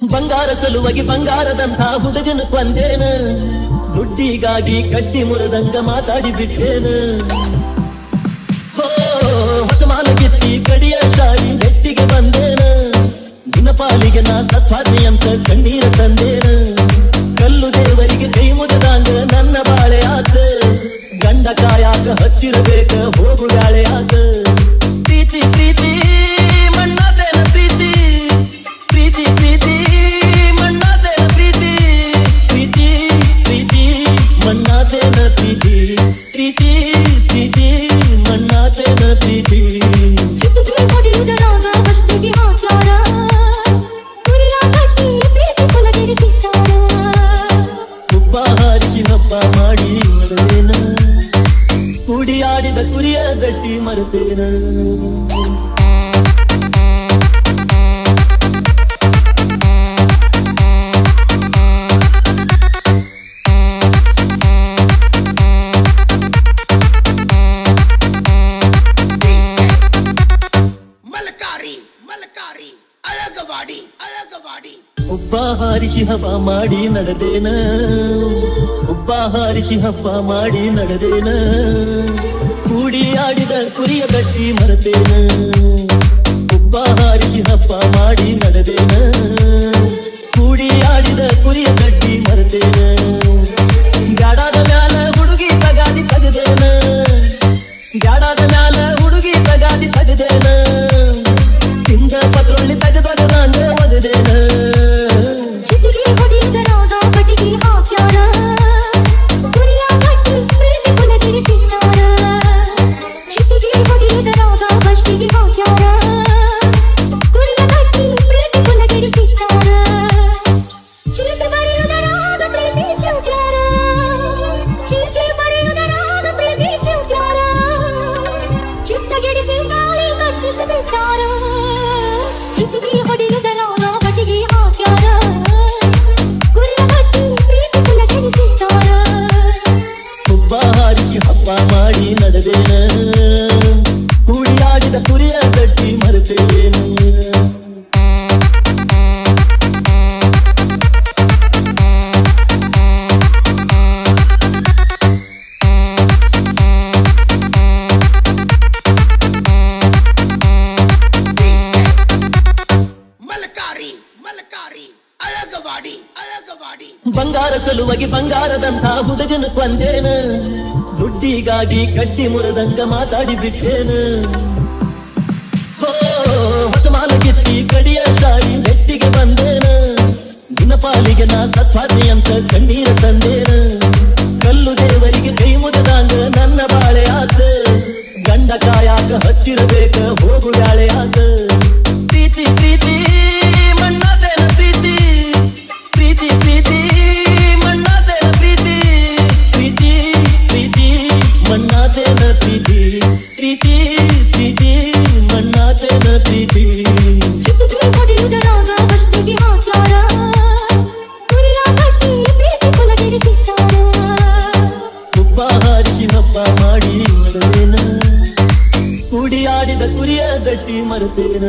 ಬಂಗಾರ ಸಲುವಾಗಿ ಬಂಗಾರದಂಥ ಹುಡುಗನ ಕೊಂದೇನ, ದುಡ್ಡಿಗಾಗಿ ಕಟ್ಟಿ ಮುರಿದಂಗ ಮಾತಾಡಿ ಬಿಟ್ಟೇನ. ಹೊಸ ಮಾಲ ಗಿತ್ತಿ ಕಡಿಯ ಸಾಡಿ ನೆಟ್ಟಿಗೆ ಬಂದೇನ, ದಿನಪಾಲಿಗೆ ನಾ ಸತ್ವಾದ್ನಿ ಅಂತ ಕಣ್ಣೀರ ತಂದೇನ. ಕಲ್ಲು ದೇವರಿಗೆ ಕೈ ಮುಗಿದಂಗ ನನ್ನ ಬಾಳೆ ಆತ, ಗಂಡ ಕಾಯಾಕ ಹಚ್ಚಿರಬೇಕ ಹೋಗು ಬ್ಯಾಳೆ ಆತ. ಪ್ರೀತಿ ಪ್ರೀತಿ ಮಣ್ಣಾದೇನ ಪ್ರೀತಿ, ಪ್ರೀತಿ ಪ್ರೀತಿ ಮಣ್ಣಾದೇನ ಪ್ರೀತಿ, ಪ್ರೀತಿ ಪ್ರೀತಿ ಮಣ್ಣಾದೇನ ಪ್ರೀತಿ, ಪ್ರೀತಿ ಪ್ರೀತಿ ಮಣ್ಣಾದೇನ ಪ್ರೀತಿ. ಹುಬ್ಬ ಹಾರಿಸಿ ಹಬ್ಬ ಮಾಡಿ ನಡೆದೇನ, ಕುಡಿಯಾಡಿದ ಕುರಿಯ ಗಟ್ಟಿ ಮರೆತೇನ. ಹುಬ್ಬ ಹಾರಿಸಿ ಹಬ್ಬ ಮಾಡಿ ನಡೆದೇನ, ಹುಬ್ಬ ಹಾರಿಸಿ ಹಬ್ಬ ಮಾಡಿ ನಡೆದೇನ, ಕೂಡಿ ಆಡಿದ ಕುರಿಯ ಗಟ್ಟಿ ಮರೆತೇನ. ಹುಬ್ಬ ಹಾರಿಸಿ ಹಬ್ಬ ಮಾಡಿ ನಡೆದೇನ, ಕೂಡಿ ಆಡಿದ ಕುರಿಯ ಗಟ್ಟಿ ಮರೆತೇನ. ಜಾಡಾದ ಮ್ಯಾಲ ಹುಡುಗಿ ತಗಾದಿ ತೆಗೆದೇನ, ಜಾಡಾದ ಮ್ಯಾಲ ಹುಡುಗಿ ತಗಾದಿ ತೆಗೆದೇನ, ತಿಂದ ಪತ್ರೊಳ್ಳಿ ತೆಗೆದಾಗ ನಾನು ಒದದೇನ. ಹುಬ್ಬ ಹಾರಿಸಿ ಹಬ್ಬ ಮಾಡಿ ನಡೆದೇನ, ಕೂಡಿ ಆಡಿದ ಕುರಿಯ ಗಟ್ಟಿ ಮರೆತೇನ. ಬಂಗಾರ ಸಲುವಾಗಿ ಬಂಗಾರದಂಥ ಹುಡುಗನ ಕೊಂದೇನ, ದುಡ್ಡಿಗಾಗಿ ಕಟ್ಟಿ ಮುರಿದಂಗ ಮಾತಾಡಿ ಬಿಟ್ಟೇನ. ಹೊಸ ಮಾಲ ಗಿತ್ತಿ ಕಡಿಯ ಸಾಡಿ ನೆಟ್ಟಿಗೆ ಬಂದೇನ, ದಿನಪಾಲಿಗೆ ನಾ ಸತ್ವಾದ್ನಿ ಅಂತ ಕಣ್ಣೀರ ತಂದೇನ. ಕಲ್ಲು ದೇವರಿಗೆ ಕೈ ಮುಗಿದಂಗ ನನ್ನ ಬಾಳೆ ಆತ, ಗಂಡ ಕಾಯಾಕ ಹಚ್ಚಿರಬೇಕ ಹೋಗು ಬ್ಯಾಳೆ ಆತ. ಪ್ರೀತಿ ಪ್ರೀತಿ ಮಣ್ಣಾದೇನ ಪ್ರೀತಿ, ಪ್ರೀತಿ ಪ್ರೀತಿ ಮಣ್ಣಾದೇನ ಪ್ರೀತಿ, ಪ್ರೀತಿ ಪ್ರೀತಿ ಮಣ್ಣಾದೇನ ಪ್ರೀತಿ, ಪ್ರೀತಿ ಪ್ರೀತಿ ಮಣ್ಣಾದೇನ ಪ್ರೀತಿ. ಹುಬ್ಬ ಹಾರಿಸಿ ಹಬ್ಬ ಮಾಡಿ ನಡೆದೇನ, ಕೂಡಿ ಆಡಿದ ಕುರಿಯ ಗಟ್ಟಿ ಮರೆತೇನ.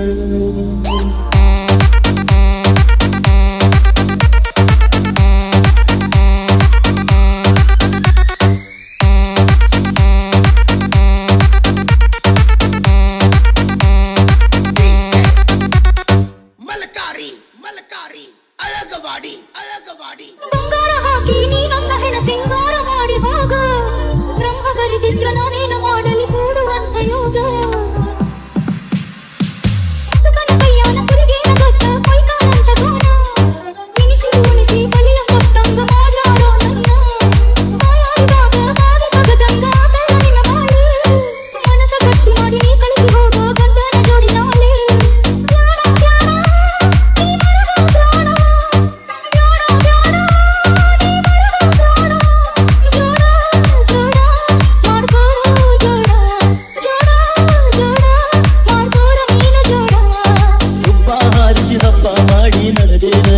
ಬಂಗಾರ ಹಾಕಿ ನೀ ನನ್ನ ಹೆಣ ಸಿಂಗಾರ ಮಾಡಿ ಹೋಗ, ಬ್ರಹ್ಮ ಬರಿದಿದ್ರ ನಾನೇನು ಮಾಡಲಿ ಕೂಡುವಂತ ಯೋಗ. ಕೈಯಾನ ಕುರಿಗೇನ ಗೊತ್ತ ಕೈಕಾಲಂತ ಗೋಣ, ಇನಿಸಿ ಉಣಿಸಿ ಬಲಿಯ ಕೊಟ್ಟಂಗ ಮಾಡ್ಯಾರೋ ನನ್ನ. ಬಾಯಾರಿದಾಗ ಬಾವಿ ಮಗದಂಗ ಬೆಳಗಿನ ಬಾಳು, ಮನಸ ಗಟ್ಟಿ ಮಾಡಿ ನೀ ಕಳಿಸಿ ಹೋಗೋ ಗಂಡನ ಜೋಡಿ ನಾಳೆ. ಹುಬ್ಬ ಹಾರಿಸಿ ಹಬ್ಬ ಮಾಡಿ ನಡೆದೇನ,